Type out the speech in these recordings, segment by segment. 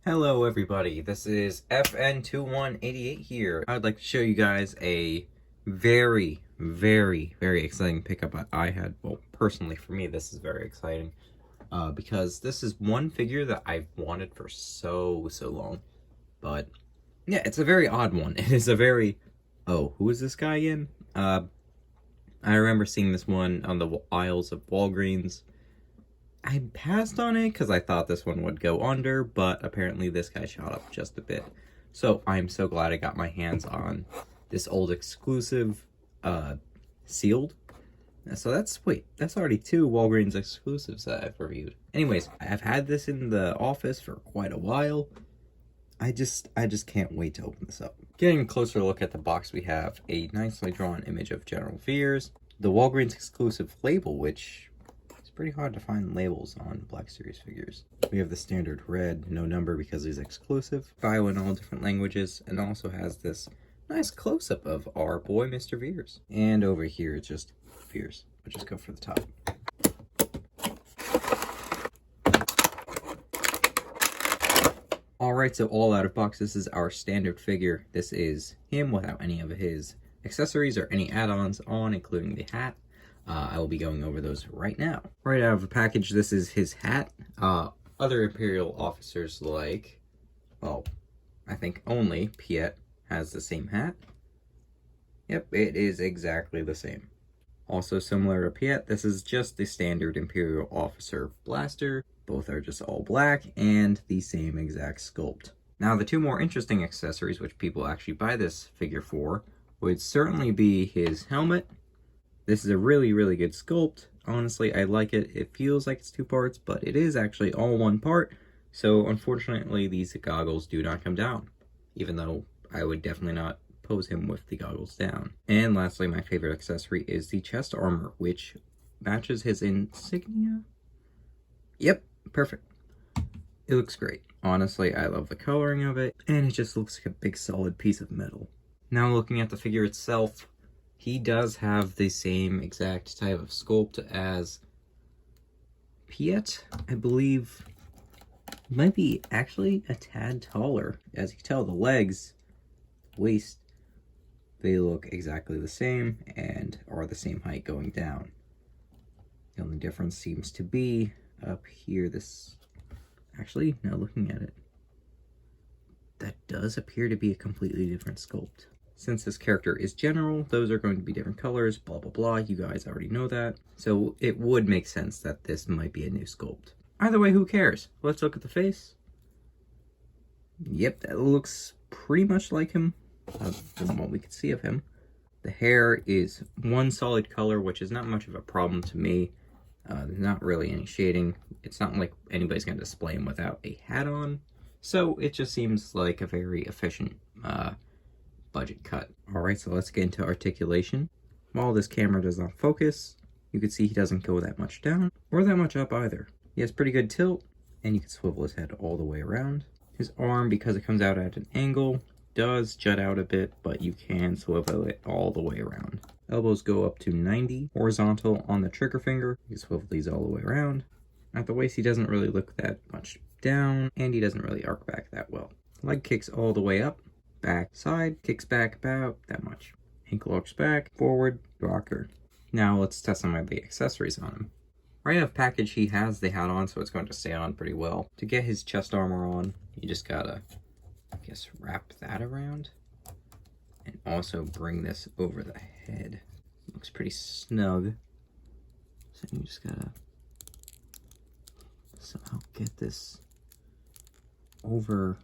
Hello everybody, this is FN2188 here. I'd like to show you guys a very exciting pickup I had. Well, personally for me, this is very exciting because this is one figure that I've wanted for so long. But yeah, it's a very odd one. It is a very, oh, who is this guy again? I remember seeing this one on the aisles of Walgreens. I passed on it because I thought this one would go under, but apparently this guy shot up just a bit. So I'm so glad I got my hands on this old exclusive, sealed. So that's already two Walgreens exclusives that I've reviewed. Anyways, I've had this in the office for quite a while. I just can't wait to open this up. Getting a closer look at the box, we have a nicely drawn image of General VEERS, the Walgreens exclusive label, which pretty hard to find labels on Black Series figures. We have the standard red, no number because he's exclusive, bio in all different languages, and also has this nice close-up of our boy Mr. VEERS. And over here it's just VEERS. We'll just go for the top. Alright, so all out of box, this is our standard figure. This is him without any of his accessories or any add-ons on, including the hat. I will be going over those right now. Right out of the package, this is his hat. Other Imperial officers like, well, I think only Piet has the same hat. Yep, it is exactly the same. Also similar to Piet, this is just the standard Imperial officer blaster. Both are just all black and the same exact sculpt. Now, the two more interesting accessories which people actually buy this figure for would certainly be his helmet. This is a really good sculpt. Honestly, I like it. It feels like it's two parts, but it is actually all one part. So unfortunately, these goggles do not come down, even though I would definitely not pose him with the goggles down. And lastly, my favorite accessory is the chest armor, which matches his insignia. Yep, perfect. It looks great. Honestly, I love the coloring of it, and it just looks like a big solid piece of metal. Now looking at the figure itself, he does have the same exact type of sculpt as Piet. I believe might be actually a tad taller. As you can tell, the legs, waist, they look exactly the same and are the same height going down. The only difference seems to be up here. This, actually, now looking at it, that does appear to be a completely different sculpt. Since this character is general, those are going to be different colors, blah blah blah, you guys already know that. So it would make sense that this might be a new sculpt. Either way, who cares? Let's look at the face. Yep, that looks pretty much like him, from what we can see of him. The hair is one solid color, which is not much of a problem to me. There's not really any shading. It's not like anybody's going to display him without a hat on. So it just seems like a very efficient budget cut. Alright, so let's get into articulation. While this camera does not focus, you can see he doesn't go that much down, or that much up either. He has pretty good tilt, and you can swivel his head all the way around. His arm, because it comes out at an angle, does jut out a bit, but you can swivel it all the way around. Elbows go up to 90, horizontal on the trigger finger. You can swivel these all the way around. At the waist, he doesn't really look that much down, and he doesn't really arc back that well. Leg kicks all the way up. Back, side, kicks back about that much. Ankle arcs back, forward, rocker. Now let's test some of the accessories on him. Right out of package, he has the hat on, so it's going to stay on pretty well. To get his chest armor on, you just gotta, I guess, wrap that around. And also bring this over the head. Looks pretty snug. So you just gotta somehow get this over.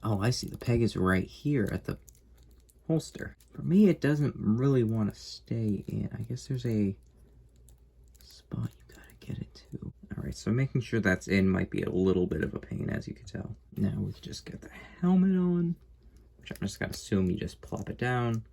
Oh, I see. The peg is right here at the holster. For me, it doesn't really want to stay in. I guess there's a spot you gotta get it to. Alright, so making sure that's in might be a little bit of a pain, as you can tell. Now we can just get the helmet on, which I'm just gonna assume you just plop it down,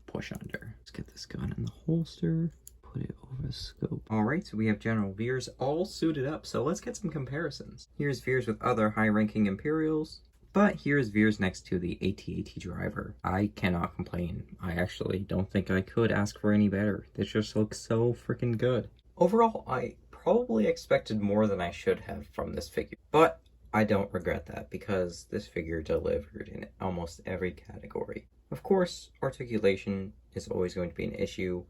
push under. Let's get this gun in the holster, put it over the scope. Alright, so we have General VEERS all suited up, so let's get some comparisons. Here's VEERS with other high-ranking Imperials. But here's VEERS next to the AT-AT driver. I cannot complain. I actually don't think I could ask for any better. This just looks so freaking good. Overall, I probably expected more than I should have from this figure. But I don't regret that because this figure delivered in almost every category. Of course, articulation is always going to be an issue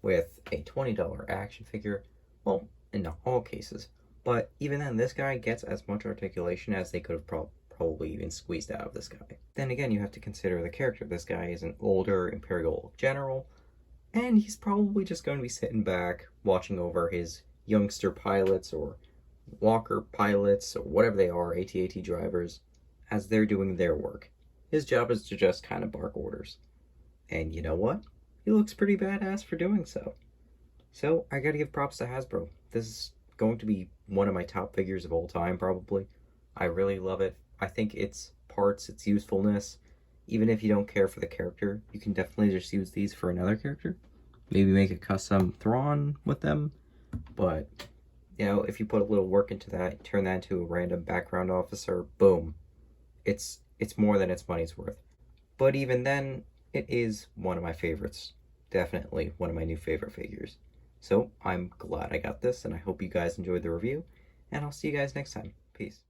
with a $20 action figure. Well, in not all cases. But even then, this guy gets as much articulation as they could have probably even squeezed out of this guy. Then again, you have to consider the character. This guy is an older Imperial general, and he's probably just going to be sitting back, watching over his youngster pilots or walker pilots or whatever they are, AT-AT drivers, as they're doing their work. His job is to just kind of bark orders. And you know what? He looks pretty badass for doing so. So I gotta give props to Hasbro. This is going to be one of my top figures of all time, probably. I really love it. I think its parts, its usefulness, even if you don't care for the character, you can definitely just use these for another character. Maybe make a custom Thrawn with them. But, you know, if you put a little work into that, turn that into a random background officer, boom. It's more than its money's worth. But even then, it is one of my favorites. Definitely one of my new favorite figures. So I'm glad I got this, and I hope you guys enjoyed the review, and I'll see you guys next time. Peace.